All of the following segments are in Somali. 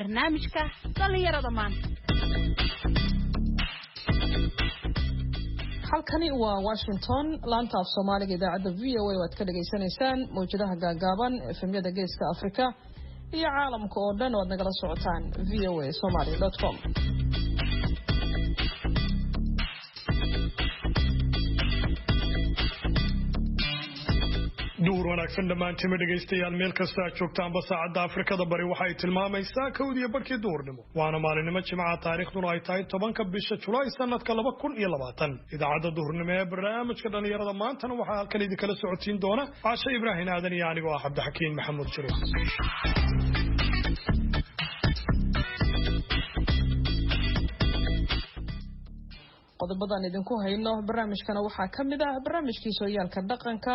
barnaamijka dhalinyarada maanta. halkani waa Washington laanta af Soomaaliga idaacada VOA waad ka dhageysanaysaan mowjadaha gaagaaban efemyada geeska Afrika iyo caalamka oo dhan waad nagala socotaan voasomali.com. duur wanaagsan dhammaantiin dhegaystayaal meel kasta aad joogtaanba saacadda Afrikada bari waxay tilmaamaysaa 1:00 duurnimo waana maalinimo Jimcaha taariikhduna ay tahay 10 bisha Julaay sanadka 2020 idaacadda duurnimo ee barnaamijka dhalinyarada maantana waxaa halkan idin kala socotiin doona Caasha Ibraahin Aadan iyo aniga oo Cabdixakiin Maxamuud Jiro qodobadan idinku hayno barnaamijkana waxaa kamid ah barnaamijkii sooyaalka dhaqanka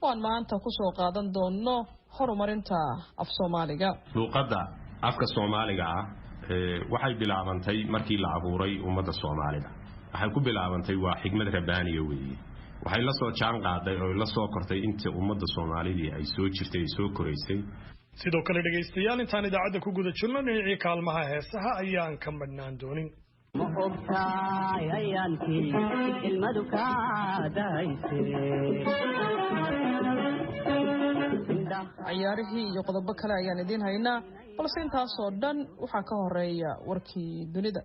waan maanta ku soo qaadan doono horumarinta af Soomaaliga. luqadda afka Soomaaliga waxay bilaabantay markii la abuuray ummadda Soomaalida. waxay ku bilaabantay waa xigmad rabbaaniye weeye. waxay la soo jaan qaaday oo la soo kortay inta ummadda Soomaalida ay soo jirtay soo koraysay. sidoo kale dhageystayaal intaan idaacadda ku guda jirno dhinaca kaalmaha heesaha ayaan ka madnaan doonin. ma ogtahay ayaankii ilmadu ka dahaysay ciyaarihii iyo qodobo kale ayaan idin haynaa balse intaas oo dhan waxaa ka horeeya warkii dunida.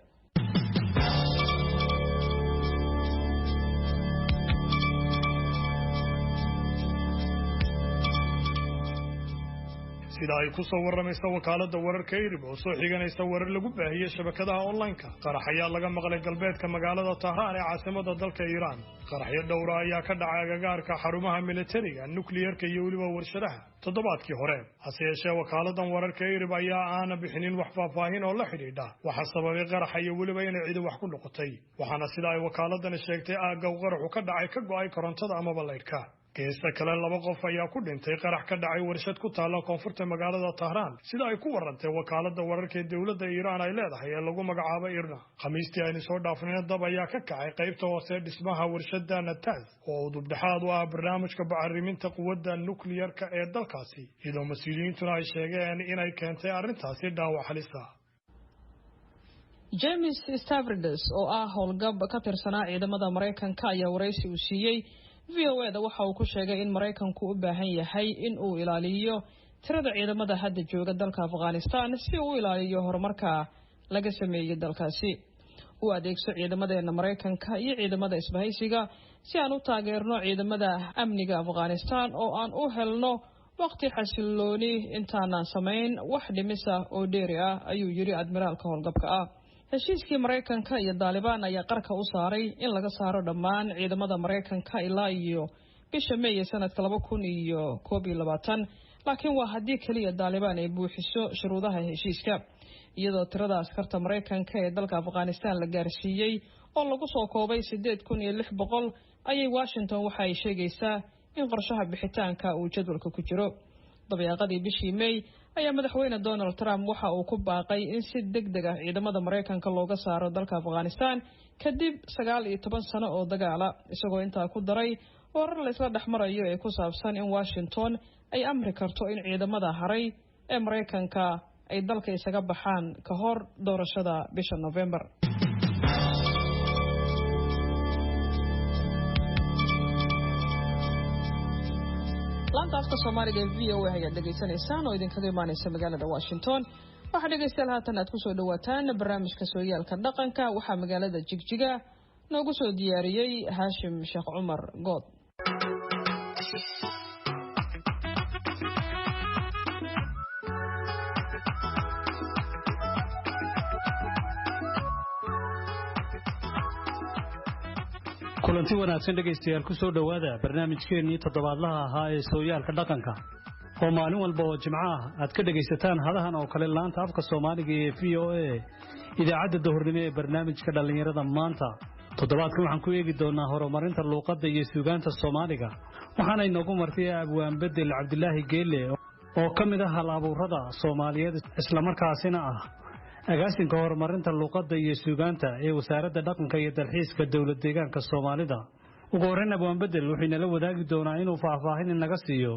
sida ay ku soo waramaysa wakaaladda wararka Irib oo soo xiganaysa warar lagu baahiyay shabakadaha online-ka qarax ayaa laga maqlay galbeedka magaalada Tehran ee caasimadda dalka Iran. qaraxyo dhowr ah ayaa ka dhacay agagaarka xarumaha militariga nuclear-ka iyo waliba warshadaha toddobaadkii hore. hase yeeshee wakaaladdan wararka Irib ayaa aan bixinin wax faahfaahin oo la xidhiidha waxa sababay qaraxa iyo waliba inay cid wax ku noqotay. waxaana sida ay wakaaladdan sheegtay aagga qaraxu ka dhacay ka go'ay korontada amaba laydhka. geesta kale 2 qof ayaa ku dhintay qarax ka dhacay warshad ku taala koonfurta magaalada Tehran sida ay ku warantay wakaaladda wararka ee dawladda Iran ay leedahay ee lagu magacaabo IRNA. khamiistii aynu soo dhaafnay dab ayaa ka kacay qaybta hoose dhismaha warshadda Natanz oo dubdhaxaad u ah barnaamijka bacriminta quwadda nuclear-ka ee dalkaasi iyadoo mas'uuliyiintuna ay sheegeen inay keentay arrintaasi dhaawac halis ah. James Stavridis oo ah howlgab ka tirsanaa ciidamada Mareykanka ayaa wareysi u siiyay VOA-da waxa uu ku sheegay in Mareykanku u baahan yahay in uu ilaaliyo tirada ciidamada hadda jooga dalka Afghanistan si uu ilaaliyo horumarka laga sameeyay dalkaasi. uu adeegso ciidamada Mareykanka iyo ciidamada isbahaysiga si aan u taageerno ciidamada amniga Afghanistan oo aan u helno waqti xasilooni intaanaan samayn wax dhimisa oo dheeri ah ayuu yiri admiraalka howlgabka ah. heshiiskii Mareykanka iyo Taliban ayaa qarka u saaray in laga saaro dhammaan ciidamada Mareykanka ilaa iyo bisha May sanadka 2021 laakiin waa haddii kaliya Taliban ay buuxiso shuruudaha heshiiska iyadoo tirada askarta Mareykanka ee dalka Afghanistan la gaarsiiyay oo lagu soo koobay 8600 ayay Washington waxa ay sheegaysaa in qorshaha bixitaanka uu jadwalka ku jiro. dabeeqadii bishii May ayaa madaxweyne Donald Trump waxa uu ku baaqay in si degdeg ah ciidamada Mareykanka looga saaro dalka Afghanistan kadib 19 sano oo dagaala isagoo intaa ku daray warar la isla dhaxmarayo ee ku saabsan in Washington ay amri karto in ciidamada haray ee Mareykanka ay dalka isaga baxaan ka hor doorashada bisha November. laanta afka Soomaaliga ee VOA ayaa dhageysanaysaan oo idinkaga imaanaysa magaalada Washington. waxaa dhegeystayaal haatan aad ku soo dhawaataan barnaamijka sooyaalka dhaqanka waxaa magaalada Jigjiga noogu soo diyaariyay Haashim Sheekh Cumar Good. kulanti wanaagsan dhageystayaal ku soo dhawaada barnaamijkeennii toddobaadlaha ahaa ee sooyaalka dhaqanka oo maalin walba oo Jimco ah aad ka dhageysataan hadahan oo kale laanta afka Soomaaliga ee VOA idaacadda duhurnimo ee barnaamijka dhalinyarada maanta. toddobaadkan waxaan ku eegi doonaa horumarinta luqadda iyo suugaanta Soomaaliga waxaana inoogu martay Abwaan Bedel Cabdilaahi Geelle oo ka mid ah hal-abuurada Soomaaliyeed isla markaasina ah agaasinka horumarinta luqadda iyo suugaanta ee wasaaradda dhaqanka iyo dalxiiska dawlad deegaanka Soomaalida. ugu horreyn Abwaan Bedel wuxuu inala wadaagi doonaa inuu faahfaahin naga siiyo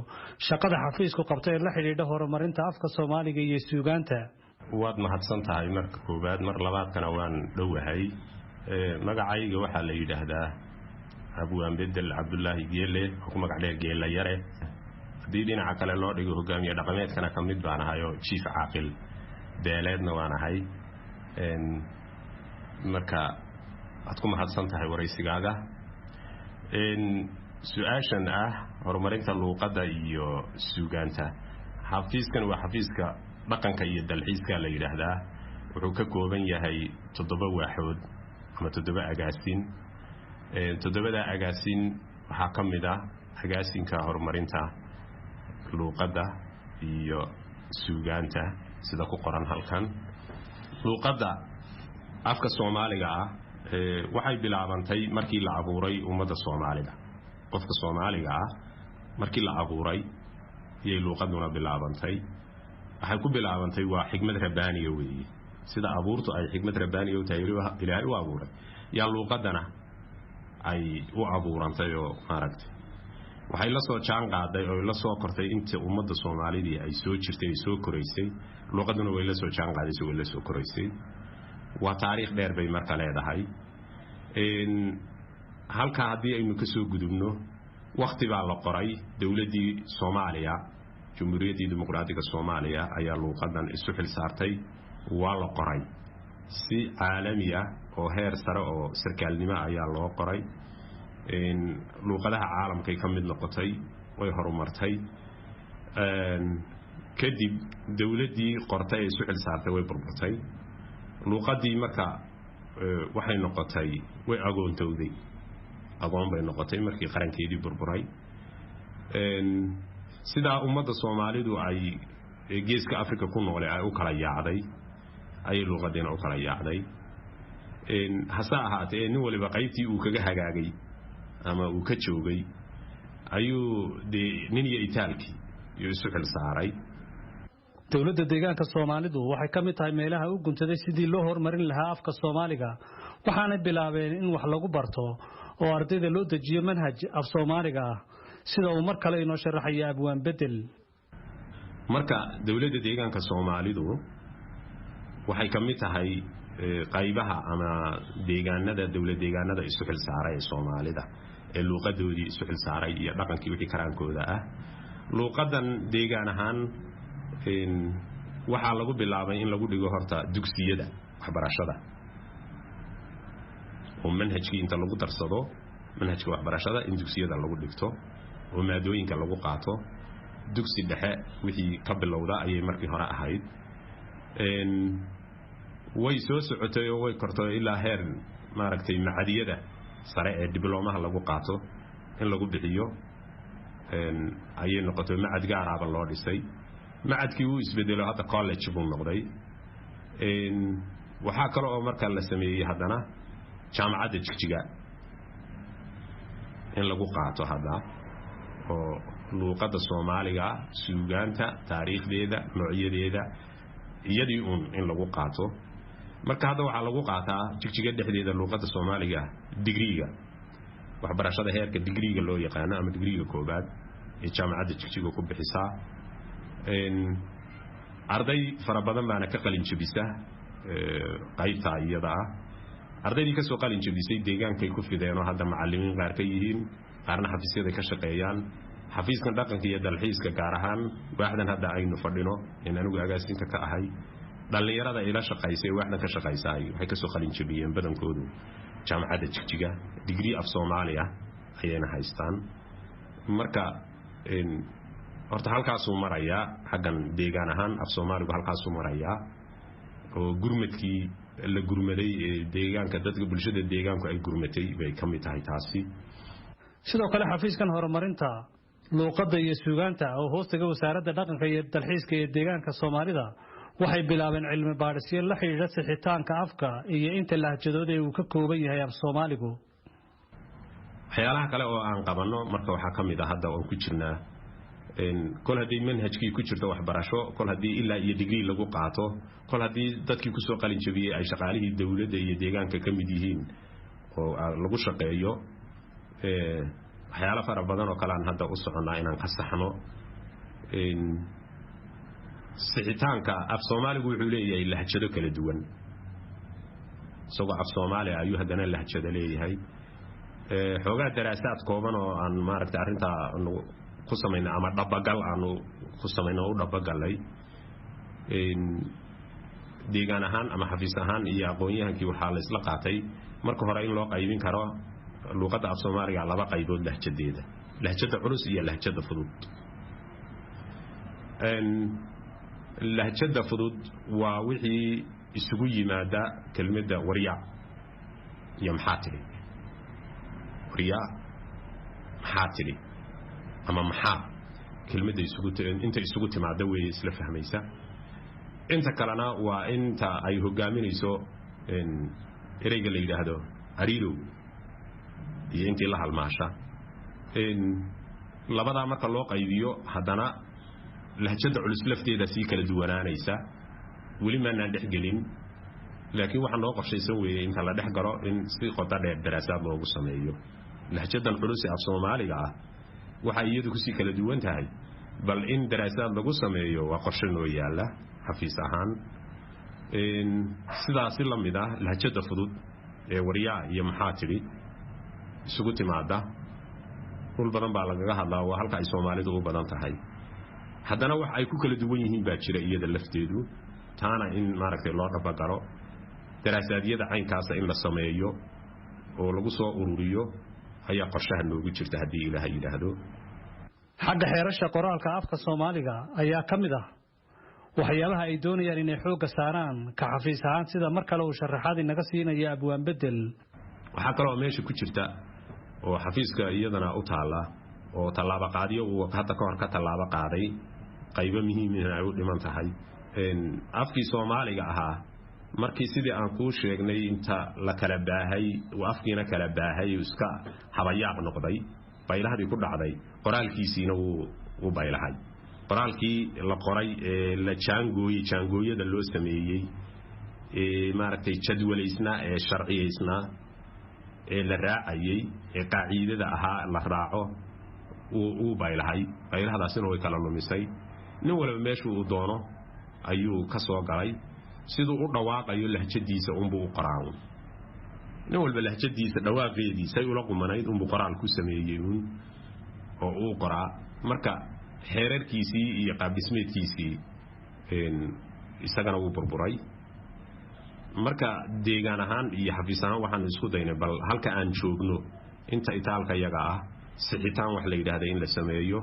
shaqada xafiisku qabtay ee la xiriirta horumarinta afka Soomaaliga iyo suugaanta. waad mahadsan tahay marka koowaad mar labaadkana waan dhowahay magacayga waxaa la yidhaahdaa abwaan bedel cabdulaahi geele oo ku magac dheer geela yare haddii dhinaca kale loo dhigo hogaamiye dhaqameedkana ka mid baan ahay oo jiif caaqil beeleedna waan ahay marka waad ku mahadsan tahay waraysigaaga su-aashan ah horumarinta luuqadda iyo suugaanta xafiiskan waa xafiiska dhaqanka iyo dalxiiska la yidhaahdaa wuxuu ka kooban yahay 7 waaxood ama 7 agaasin 7da agaasin waxaa ka mid ah agaasinka horumarinta luuqadda iyo suugaanta sida ku qoran halkan luuqadda afka Soomaaliga ah waxay bilaabantay markii la abuuray ummadda Soomaalida qofka Soomaaliga ah markii la abuuray iyay luuqaduna bilaabantay waxay ku bilaabantay waa xigmad rabbaaniya weeye sida abuurtu ay xigmad rabbaaniya u tahay Ilaahay u abuuray yaa luuqadana ay u abuurantay oo maaragtay waxay la soo jaan qaaday oo la soo kortay inta ummadda Soomaalida ay soo jirtay ay soo koraysay luuqaduna way la soo jaan qaaday way la soo koraysay waa taariikh dheer bay marka leedahay halka hadii aynu ka soo gudubno waqti baa la qoray dawladii Soomaaliya Jamhuuriyadda Dimuqraadiga Soomaaliya ayaa luuqadan isu xil saartay waa la qoray si caalami ah oo heer sare oo sarkaalnimo ayaa loo qoray luuqadaha caalamka ka mid noqotay way horumartay kadib dawladii qortay isu xil saartay way burburtay luuqadii marka waxay noqotay way agoontowday agoon bay noqotay markii qarankeedii burburay sida ummadda Soomaalidu ay geeska Afrika ku nool ay u kala yaacday ay luuqadeena u kala yaacday hasa ahaatee nin waliba qaybtii uu kaga hagaagay ama uu ka joogay ayuu nin iyo itaalkii isu xil saaray dawladda deegaanka Soomaalidu waxay ka mid tahay meelaha u guntaday sidii loo horumarin lahaa afka Soomaaliga waxaana bilaabeen in wax lagu barto oo ardayda loo dejiyo manhaj af Soomaaliga sida uu mar kale inoo sharaxay abwaan bedel marka dawladda deegaanka Soomaalidu waxay ka mid tahay qaybaha ama deegaanada dawladda deegaanada isu xil saaray ee Soomaalida ee luuqadoodii isu xil saaray iyo dhaqankii wixii karaankooda ah luuqadan deegaan ahaan waxaa lagu bilaabay in lagu dhigo horta dugsiyada waxbarashada oo manhajkii inta lagu darsado manhajka waxbarashada in dugsiyada lagu dhigto oo maadooyinka lagu qaato dugsi dhexe wixii ka bilowda ayay markii hore ahayd way soo socotay oo way kortay ilaa heer maaragtay macadiyada sare ee diblomaha lagu qaato in lagu bixiyo ayay noqotay macad gaar ah loo dhisay macadkii uu isbedelo hadda college buu noqday waxa kale oo marka la sameeyay hadana jaamacadda Jigjiga in lagu qaato hadda oo luuqadda Soomaaliga suugaanta taariikhdeeda noocyadeeda iyadii in lagu qaato marka hadda waxa lagu qaataa Jigjiga dhexdeeda luuqadda Soomaaliga digriiga waxbarashada heerka digriiga loo yaqaan ama digriiga koobaad ee jaamacadda Jigjiga ku bixisaa arday fara badan baana ka qalin jabisa qaybta iyada ardaydii ka soo qalin jabisay deegaankay ku fideenoo hadda macallimiin qaar ka yihiin qaarna xafiisyada ka shaqeeyaan xafiiskan dhaqanka iyo dalxiiska gaar ahaan waaxdan hadda aynu fadhino in anigu agaasinka ka ahay dhalinyarada ila shaqaysay waaxdan ka shaqaysay waxay ka soo qalin jabiyeen badankoodu jaamacadda Jigjiga degree of Soomaaliya ayayna haystaan marka horta halkaas uu marayaa xaggan deegaan ahaan af Soomaaligu halkaas uu marayaa oo gurmadkii la gurmaday deegaanka dadka bulshada deegaanku ay gurmatay bay ka mid tahay taasi sidoo kale xafiiskan horumarinta luuqadda iyo suugaanta oo hoostaga wasaaradda dhaqanka iyo dalxiiska ee deegaanka Soomaalida waxay bilaabeen cilmi baadhisyo la xiriira sixitaanka afka iyo inta lahjadood ee uu ka kooban yahay af Soomaaligu waxyaalaha kale oo aan qabanno marka waxa ka mid ah hadda oo ku jirnaa kol hadii manhajkii ku jirto waxbarasho kol hadii ilaa iyo degree lagu qaato kol hadii dadkii ku soo qalin jabiyay ay shaqaalihii dawladda iyo deegaanka ka mid yihiin oo lagu shaqeeyo waxyaalo fara badan oo kale aan hadda u soconaa inaan ka saxno sixitaanka af Soomaaligu wuxuu leeyahay lahjado kala duwan isagoo af Soomaali ayuu haddana lahjado leeyahay xoogaa daraasaad kooban oo aan maaragtay arrinta ku sameynay ama dhabagal aanu ku sameynay oo dhabagalay deegaan ahaan ama xafiis ahaan iyo aqoon-yahankii waxaa la isla qaatay marka hore in loo qaybin karo luqadda af Soomaaliga laba qaybood lahjadeeda lahjada culus iyo lahjada fudud lahjada fudud waa wixii isugu yimaada kelmadda warya iyo maxaa tiri warya maxaa tiri ama maxaa kelmadda inta isugu timaada way isla fahmaysa inta kalena waa inta ay hogaaminayso ereyga la yiraahdo ariiro iyo intii la halmaasha labada marka loo qaybiyo haddana lahjada culus lafteeda si kala duwanaanaysa weli ma aan dhexgelin laakiin waxa noo qorshaysan weeyay inta la dhexgalo in si qoto dheer daraasaad loogu sameeyo lahjadan culus ee af Soomaaliga ah waxa iyadu ku si kala duwan tahay bal in daraasaad lagu sameeyo waa qorshe noo yaala xafiis ahaan sidaas la mid ah lahjada fudud ee waryaa iyo maxaa tiri isugu timaada dhul badan baa lagaga hadlaa waa halka ay Soomaalidu u badan tahay haddana wax ay ku kala duwan yihiin baa jira iyada lafteedu taana in maaragtay loo dhabagalo daraasaadiyada caynkaas in la sameeyo oo lagu soo ururiyo ayaa qorshaha noogu jirta haddii Ilaahay yiraahdo xagga xeerasha qoraalka afka Soomaaliga ayaa kamid ah waxyaabaha ay doonayaan inay xoog saaraan ka xafiis ahaan sida mar kale uu sharaxaad inaga siinaya abwaan bedel waxa kale oo meesha ku jirta oo xafiiska iyadana u taala oo talaabo qaadiyo uu hadda ka hor ka talaabo qaaday qaybo muhiim ah ay u dhiman tahay afkii Soomaaliga ahaa markii sidii aan ku sheegnay inta la kala baahay oo afkiina kala baahay iska habayaaq noqday baylahadii ku dhacday qoraalkiisina uu baylahay qoraalkii la qoray la jaangooyada loo sameeyay maaragtay jadwalaysna ee sharciyeysna ee la raacayay ee qaacidada ahaa la raaco uu baylahay baylahadaasina way kala lumisay nin walba meeshuu u doono ayuu ka soo galay sidoo u dhawaaqayo lahjadiisa u qoraan nin walba lahjadiisa dhawaaqeediisa ay ula qumanayd qoraal ku sameeyay oo uu qoraa marka xeerarkiisii iyo qaab dhismeedkiisii isagana uu burburay marka deegaan ahaan iyo xafiis ahaan waxaan isku daynay bal halka aan joogno inta itaalka yaga ah sixitaan wax la yiraahdo in la sameeyo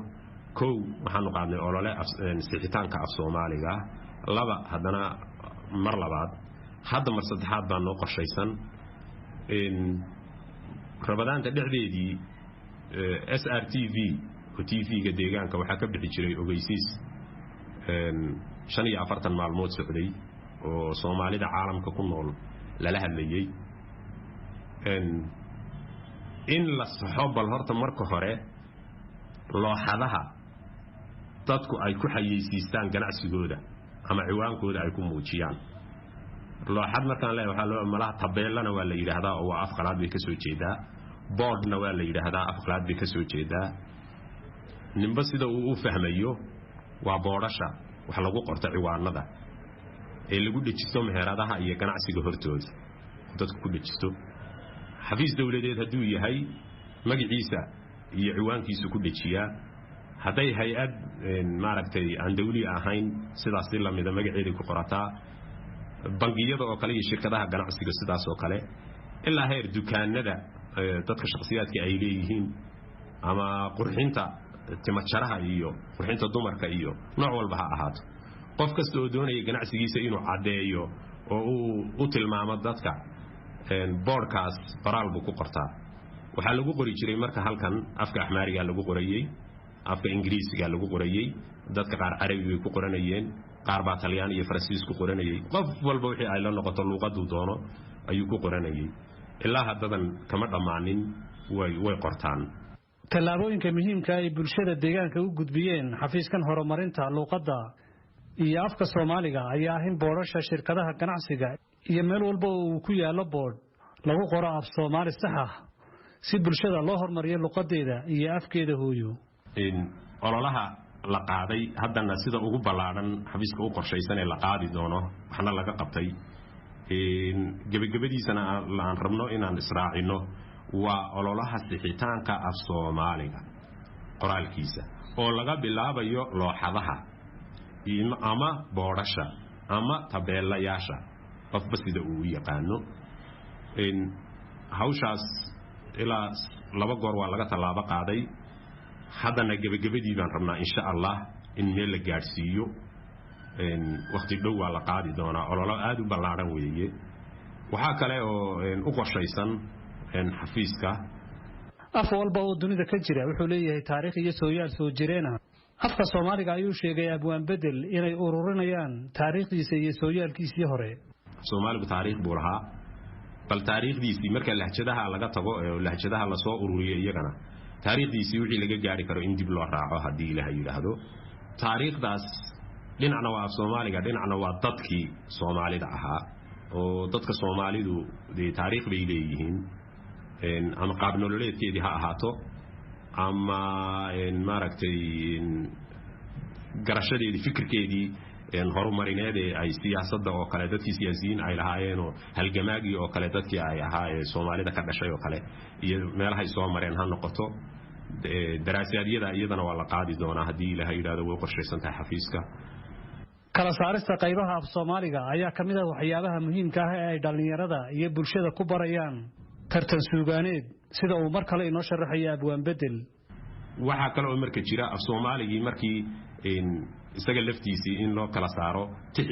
kow waxaan qaadnay olole sixitaanka af Soomaaliga laba haddana mar labaad hadda mar saddexaad baan noo qorshaysan rabadaanta dhexdeedii SRTV oo TV-ga deegaanka waxa ka bixi jiray ogeysiis 45 maalmood socday oo Soomaalida caalamka ku nool lala hadlayay in la saxoobal horta marka hore looxadaha dadku ay ku xayeysiistaan ganacsigooda ama ciwaankooda ay ku muujiyaan looxad markaan leeyahay waxa loo malaha tabeelana waa la yiraahdaa oo af qalaad bay ka soo jeedaa boardna waa la yiraahdaa af qalaad bay ka soo jeedaa nimba sida uu u fahmayo waa boodasha wax lagu qorto ciwaanada ee lagu dhajisto meheradaha iyo ganacsiga hortooda dadku ku dhajisto xafiis dawladeed haduu yahay magaciisa iyo ciwaankiisa ku dhajiyaa haday hay'ad maaragtay aan dawli ahayn sidaas la mid magaceeda ku qorataa bangiyada oo kale iyo shirkadaha ganacsiga sidaas oo kale ilaa heer dukaanada dadka shakhsiyaadka ay leeyihiin ama qurxinta timajaraha iyo qurxinta dumarka iyo nooc walba ha ahaato qof kasta oo doonaya ganacsigiisa inuu cadeeyo oo uu tilmaamo dadka boardkaas qoraal buu ku qortaa waxa lagu qori jiray marka halkan afka Axmaariga lagu qorayay afka Ingiriisiga lagu qorayay dadka qaar Carabiga ku qoranayeen qaar baa Talyaani iyo Faransiis ku qoranayay qof walba wixii ay la noqoto luqadu doono ayuu ku qoranayay ilaa haddan kama dhamaanin way qortaan tallaabooyinka muhiimka ah ee bulshada deegaanka u gudbiyeen xafiiskan horumarinta luqadda iyo afka Soomaaliga ayaa ah in boorasha shirkadaha ganacsiga iyo meel walba uu ku yaalo board lagu qoro af Soomaali sax ah si bulshada loo horumariyo luqadeeda iyo afkeeda hooyo ololaha la qaaday haddana sida ugu ballaaran xafiiska u qorshaysan ee la qaadi doono waxna laga qabtay gebagabadiisana aan rabno inaan israacino waa ololaha sixitaanka af Soomaaliga qoraalkiisa oo laga bilaabayo looxadaha ama boodhasha ama tabeelayaasha qofba sida uu yaqaano hawshaas ilaa 2 goor waa laga talaabo qaaday haddana gebagabadii baan rabnaa insha Allah in meel la gaarsiiyo waqti dhow waa la qaadi doonaa ololo aad u ballaaran weeye waxa kale oo u qorshaysan xafiiska af walba oo dunida ka jira wuxuu leeyahay taariikh iyo sooyaal soo jireena afka Soomaaliga ayuu sheegay abwaan bedel inay ururinayaan taariikhdiisa iyo sooyaalkiisii hore Soomaaligu taariikh buu lahaa bal taariikhdiisii marka lahjadaha laga tago ee lahjadaha la soo ururiyo iyagana taariikhdiisii wixii laga gaari karo in dib loo raaco hadii Ilaahay yiraahdo taariikhdaas dhinacna waa Soomaaliga dhinacna waa dadkii Soomaalida ahaa oo dadka Soomaalidu taariikh bay leeyihiin ama qaab nololeedkeedii ha ahaato ama maaragtay garashadeedii fikirkeedii horumarineed ee ay siyaasadda oo kale dadkii siyaasiyiin ay lahaayeen oo halgamaagii oo kale dadkii ay ahaa ee Soomaalida ka dhashay oo kale iyo meelaha ay soo mareen ha noqoto daraasaadiyada iyadana waa la qaadi doonaa hadii Ilaahay yiraahdo way qorshaysan tahay xafiiska kala saarista qaybaha af Soomaaliga ayaa kamid ah waxyaabaha muhiimka ah ee ay dhalinyarada iyo bulshada ku barayaan tartan suugaaneed sida uu mar kale inoo sharaxay abwaan bedel waxa kale oo marka jira af Soomaaligi markii isaga laftiisii in loo kala saaro tix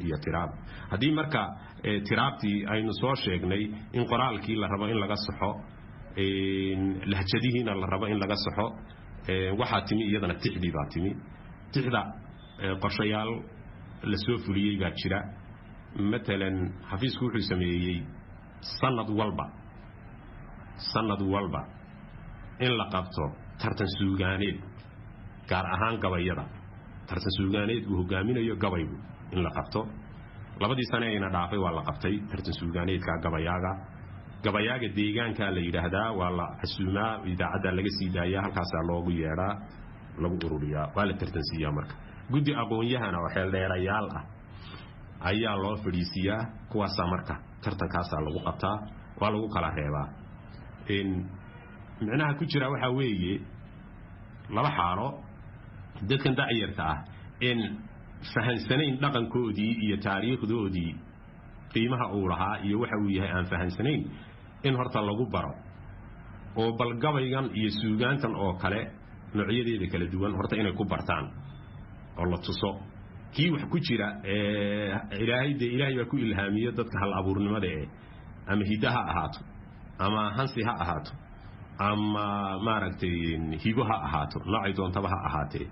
iyo tiraab hadii marka tiraabtii aynu soo sheegnay in qoraalkii la rabo in laga saxo lahjadihiina la rabo in laga saxo waxa timi iyadana tixdii baa timi tixda qorshayaal la soo fuliyay baa jira مثلا xafiisku wuxuu sameeyay sanad walba in la qabto tartan suugaaneed gaar ahaan gabayada tartan suugaaneed uu hogaaminayo gabaygu in la qabto labadii sano ayna dhaafay waa la qabtay tartan suugaaneedka gabayaaga deegaanka la yiraahdaa waa la xasuumaa idaacada laga sii daayaa halkaas loogu yeeraa lagu ururiyaa waa la tartansiiyaa marka gudi aqoon-yahana oo xeel dheerayaal ah ayaa loo fadhiisiyaa kuwaas marka tartankaas lagu qabtaa waa lagu kala reebaa macnaha ku jira waxa weeye laba xaalo dadkan daayirta ah in fahansanayn dhaqankoodii iyo taariikhdoodii qiimaha uu lahaa iyo waxa uu yahay aan fahansanayn in horta lagu baro oo bal gabaygan iyo suugaantan oo kale noocyadeeda kala duwan horta inay ku bartaan oo la tuso kii wax ku jira ilaahay baa ku ilhaamiyo dadka hal abuurnimada ama hidaha ahaato ama hansi ha ahaato ama maaragtay hibo ha ahaato noocay doontaba ha ahaatee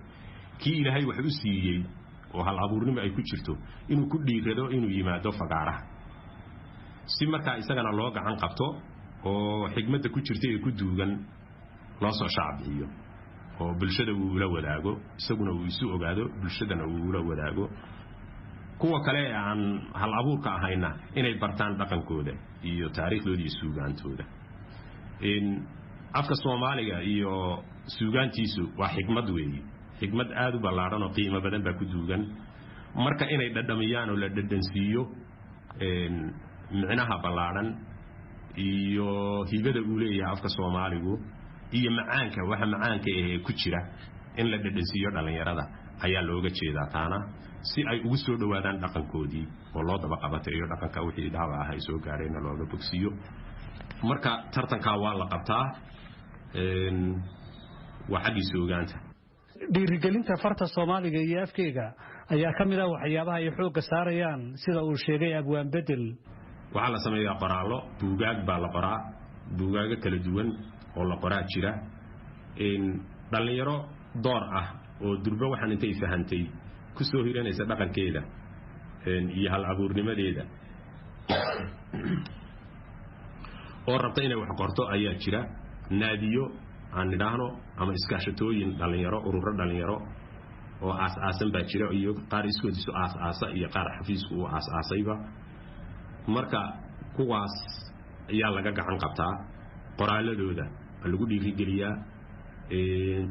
kii ilaahay wax u siiyey oo hal abuurnimo ay ku jirto inuu ku dhiirado inuu yimaado fagaaraha si markaa isagana loo gacan qabto oo xigmadda ku jirta ee ku duugan loo soo shacbiyo oo bulshada uu la wadaago isaguna uu isu ogaado bulshadana uu la wadaago kuwa kale aan hal abuurka ahayna inay bartaan dhaqankooda iyo taariikhdooda iyo suugaantooda afka Soomaaliga iyo suugaantiisu waa xigmad weeye xigmad aad u ballaaran oo qiimo badan baa ku duugan marka inay dhadhamiyaan oo la dhadhansiiyo micnaha ballaaran iyo hibada uu leeyahay afka Soomaaligu iyo macaanka waxa macaanka ee ku jira in la dhadhansiiyo dhalinyarada ayaa looga jeedaa taana si ay ugu soo dhawaadaan dhaqankoodii oo loo daba qabatay iyo dhaqanka wixii dhaawac ah ay soo gaareen looga bogsiyo marka tartanka waa la qabtaa waxaad suugaanta dhiirigelinta farta Soomaaliga iyo afkeega ayaa kamid ah waxyaabaha ay xoog saarayaan sida uu sheegay abwaan bedel waxa la sameeyaa qoraallo buugaag baa la qoraa buugaaga kala duwan oo la qoraa jira dhalinyaro door ah oo durba waxaan intay fahantay ku soo hiranaysa dhaqankeeda iyo hal abuurnimadeeda oo rabta inay wax qorto ayaa jira naadiyo aan nidhaahno ama iskaashatooyin dhalinyaro ururo dhalinyaro oo aas-aasan baa jira iyo qaar iskoodiisu aas-aasa iyo qaar xafiisku uu aas-aasayba marka kuwaas ayaa laga gacan qabtaa qoraaladooda lagu dhiirigeliyaa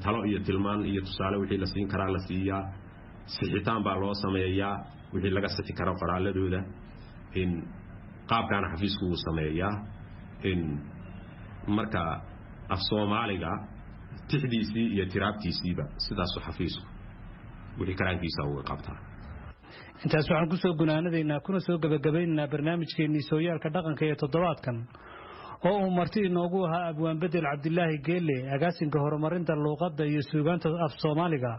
talo iyo tilmaan iyo tusaale wixii la siin karaa la siiyaa sixitaan baa loo sameeyaa wixii laga sixi karo qoraaladooda qaabkaana xafiisku uu sameeyaa marka af Soomaaliga tixdiisii iyo tiraabtiisiiba sidaas xafiisku wixii karaankiisa uu qabtaa intaas waxaan ku soo gunaanadeynaa kuna soo gabagabaynaynaa barnaamijkeennii sooyaalka dhaqanka ee toddobaadkan oo uu marti inoogu ahaa abwaan bedel cabdilaahi geelle agaasinka horumarinta luuqadda iyo suugaanta af Soomaaliga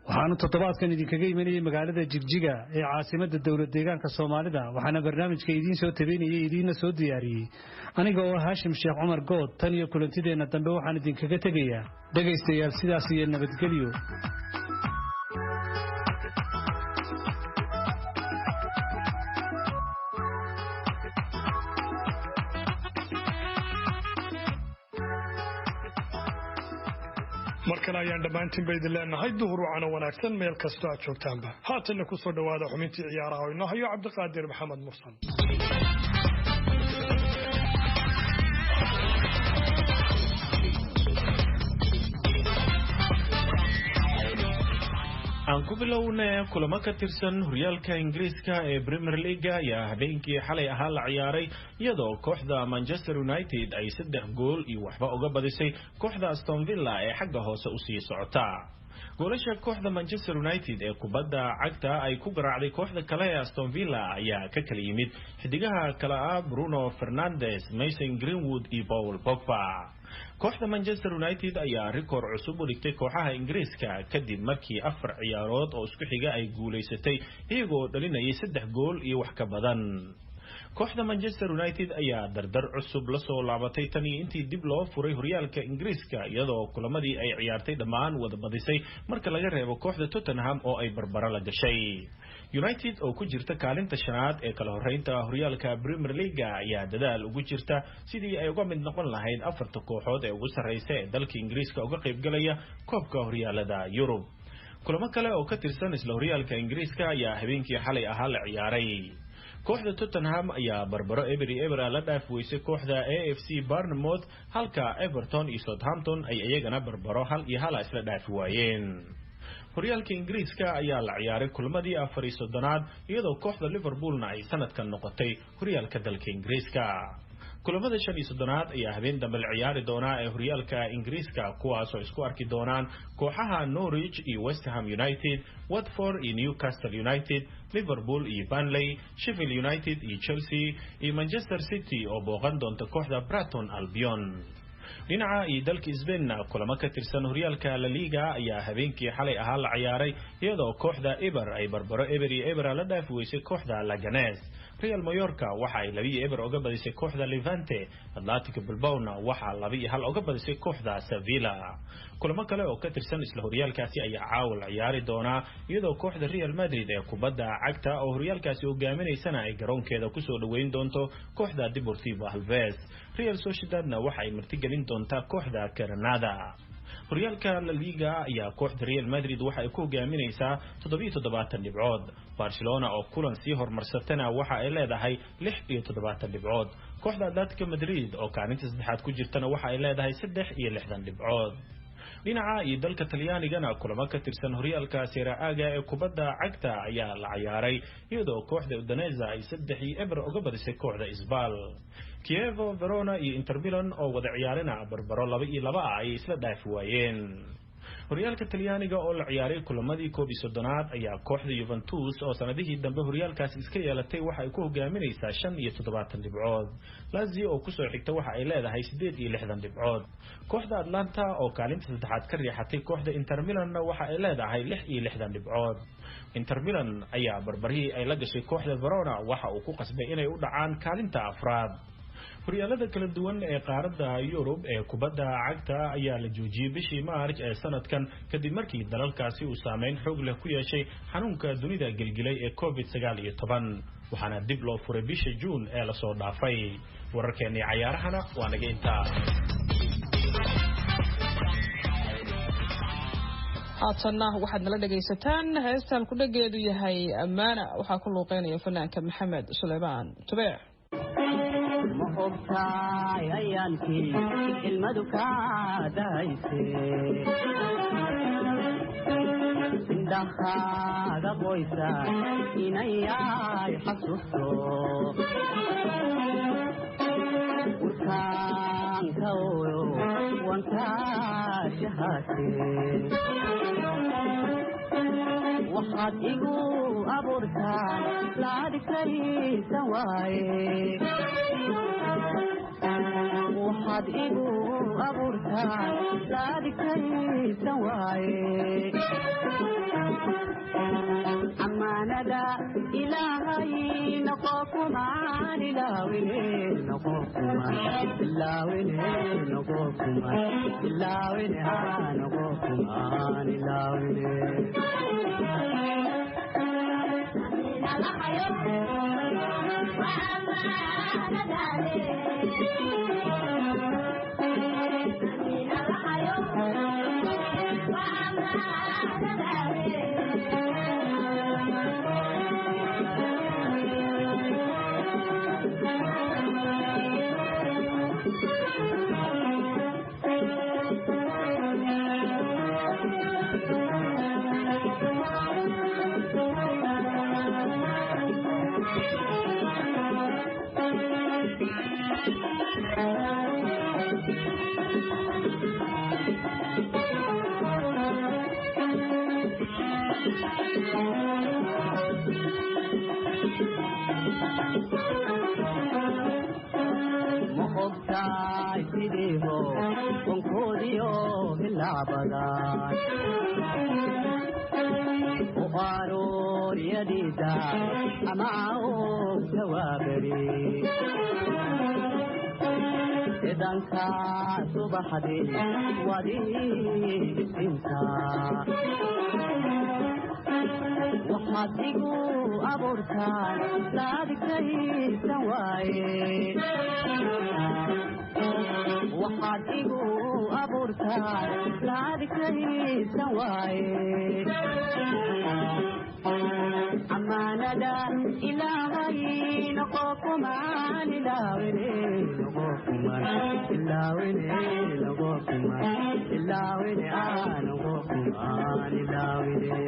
waxaanu toddobaadkan idinkaga imanayay magaalada Jigjiga ee caasimadda dowlad deegaanka Soomaalida waxaana barnaamijka idiin soo tabeynayay idiina soo diyaariyay aniga oo Haashim Sheekh Cumar Good tan iyo kulantideena dambe waxaan idinkaga tegayaa dhagaystayaal sidaas iyo nabadgelyo markale ayaan dhammaantiin bay idin leenahay duhur wacana wanaagsan meel kastoo aad joogtaanba haatanna ku soo dhowaada xubintii ciyaaraha oo inoo hayo cabdiqaadir maxamed mursal aan ku bilownay kulamo ka tirsan horyaalka Ingiriiska ee Premier League ayaa habeenkii xalay ahaa la ciyaaray iyadoo kooxda Manchester United ay 3 gool iyo waxba uga badisay kooxda Aston Villa ee xagga hoose u sii socota goolasha kooxda Manchester United ee kubadda cagta ay ku garaacday kooxda kale ee Aston Villa ayaa ka kala yimid xidigaha kala ah Bruno Fernandes, Mason Greenwood iyo Paul Pogba kooxda Manchester United ayaa rikoor cusub u dhigtay kooxaha Ingiriiska kadib markii 4 ciyaarood oo isku xiga ay guuleysatay iyagoo dhalinayay 3 gool iyo wax ka badan kooxda Manchester United ayaa dardar cusub la soo laabatay tan iyo intii dib loo furay horyaalka Ingiriiska iyadoo kulamadii ay ciyaartay dhammaan wada badisay marka laga reebo kooxda Tottenham oo ay barbaro la gashay United oo ku jirta kaalinta shanaad ee kala horeynta horyaalka Premier League ayaa dadaal ugu jirta sidii ay uga mid noqon lahayd 4 kooxood ee ugu sareysa ee dalka Ingiriiska uga qayb galaya koobka horyaalada Yurub kulamo kale oo ka tirsan isla horyaalka Ingiriiska ayaa habeenkii xalay ahaa la ciyaaray kooxda Tottenham ayaa barbaro Ebery la dhaaf weysay kooxda AFC Bournemouth halka Everton iyo Southampton ay iyagana barbaro 1-1 isla dhaaf waayeen horyaalka Ingiriiska ayaa la ciyaaray kulmadii 4-3 iyadoo kooxda Liverpoolna ay sanadkan noqotay horyaalka dalka Ingiriiska kulamada 5-3 ayaa habeen dambe la ciyaari doona ee horyaalka Ingiriiska kuwaas oo isku arki doonaan kooxaha Norwich iyo West Ham United, Watford iyo Newcastle United, Liverpool iyo Burnley, Sheffield United iyo Chelsea iyo Manchester City oo booqan doonta kooxda Brighton Albion dhinaca iyo dalka Spain kulamo ka tirsan horyaalka La Liga ayaa habeenkii xalay ahaa la ciyaaray iyadoo kooxda Eibar ay barbaro Ebery la dhaaf weysay kooxda Leganés Real Mallorca waxa ay 2-0 uga badisay kooxda Levante Athletic Bilbao waxa 2-1 uga badisay kooxda Sevilla kulamo kale oo ka tirsan isla horyaalkaasi ayaa caawil ciyaari doona iyadoo kooxda Real Madrid ee kubadda cagta oo horyaalkaasi hogaaminaysana ay garoonkeeda ku soo dhaweyn doonto kooxda Deportivo Alaves Real Sociedad waxa ay martigelin doontaa kooxda Granada horyaalka La Liga ayaa kooxda Real Madrid waxa ay ku hogaaminaysaa 77 dhibcood Barcelona oo kulan sii hormarsatana waxa ay leedahay 76 dhibcood kooxda Atletico Madrid oo kaalinta saddexaad ku jirtana waxa ay leedahay 63 dhibcood dhinaca iyo dalka Talyaanigana kulamo ka tirsan horyaalka Serie A ee kubadda cagta ayaa la ciyaaray iyadoo kooxda Udinese ay 3-0 uga badisay kooxda Spal Chievo Verona iyo Inter Milan oo wada ciyaarina barbaro 2-2 ay isla dhaaf waayeen horyaalka Talyaaniga oo la ciyaaray kulamadii 11 ayaa kooxda Juventus oo sanadihii dambe horyaalkaas iska yeelatay waxa ay ku hogaaminaysaa 75 dhibcood Lazio oo ku soo xigta waxa ay leedahay 68 dhibcood kooxda Atlanta oo kaalinta saddexaad ka riixatay kooxda Inter Milan waxa ay leedahay 66 dhibcood Inter Milan ayaa barbarihii ay la gashay kooxda Verona waxa uu ku qasbay inay u dhacaan kaalinta afraad horyaalada kala duwan ee qaaradda Yurub ee kubadda cagta ayaa la joojiyay bishii Maarch ee sanadkan kadib markii dalalkaasi uu saameyn xoog leh ku yeeshay xanuunka dunida gelgilay ee COVID-19 waxaana dib loo furay bishii June ee la soo dhaafay wararkeena ciyaarahana waa naga intaa haatanna waxaad nala dhagaysataan heestaan ku dhageedu yahay Ammaana waxaa ku luuqeynaya fanaanka Maxamed Suleymaan Tubeec ogtahay ayaankii ilmadu kaa dahayse indhahaaga qoysa inayay xasuusto urkaanka oyo wankaa shahaate waxaad igu abuurtaan laadhikaysan waaye waxaad igu abuurtaan laadhikaysan waaye amaanada ilaahay noqo kumaan ilaawine noqo kumaan ilaawine noqo kumaan ilaawine noqo kumaan ilaawine idanka subaxdii wadii inta waxaad igu abuurtaan laadhikaysan waaye waxaad igu abuurtaan laadhikaysan waaye amaanada ilaahay noqo kumaan ilaawine noqo kumaan ilaawine noqo kumaan ilaawine noqo kumaan ilaawine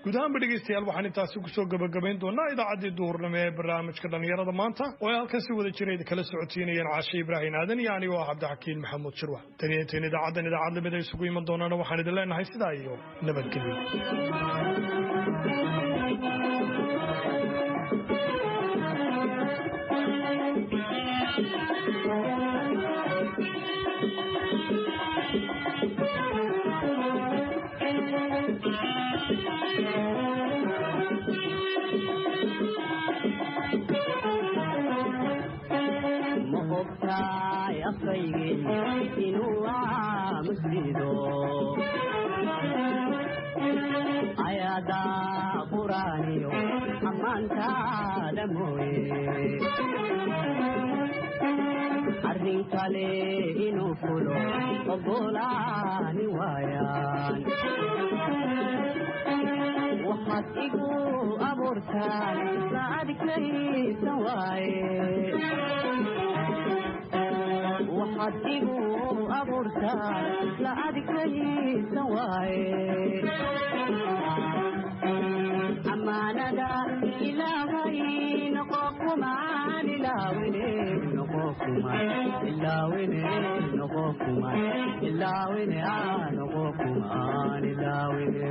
guud ahaanba dhegaystayaal waxaan intaasi kusoo gabagabayn doonaa idaacaddii duhurnimo ee barnaamijka dhallinyarada maanta oo ay halkan si wada jira kala socodsiinayeen caashe ibraahim aadan iyo anigoo ah cabdixakiin maxamuud shirwax taniyo intayn idaacaddan idaacad lamid ay isugu iman doonaana waxaan idin leenahay sidaa iyo nabadgelyo ayada quraaniyo ammaantaada mooye arrin kale inuu fulo ogolaani waayaan waxaad igu abuurtaan laadhikaysan waaye waxaad igu abuurtaan laadhikaysan waaye amaanada ilaahay noqo kumaan ilaawine noqo kumaan ilaawine noqo kumaan ilaawine noqo kumaan ilaawine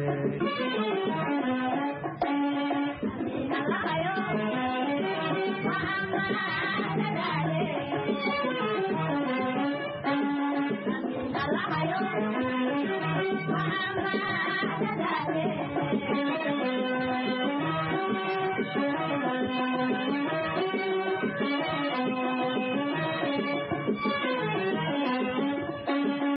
Bye.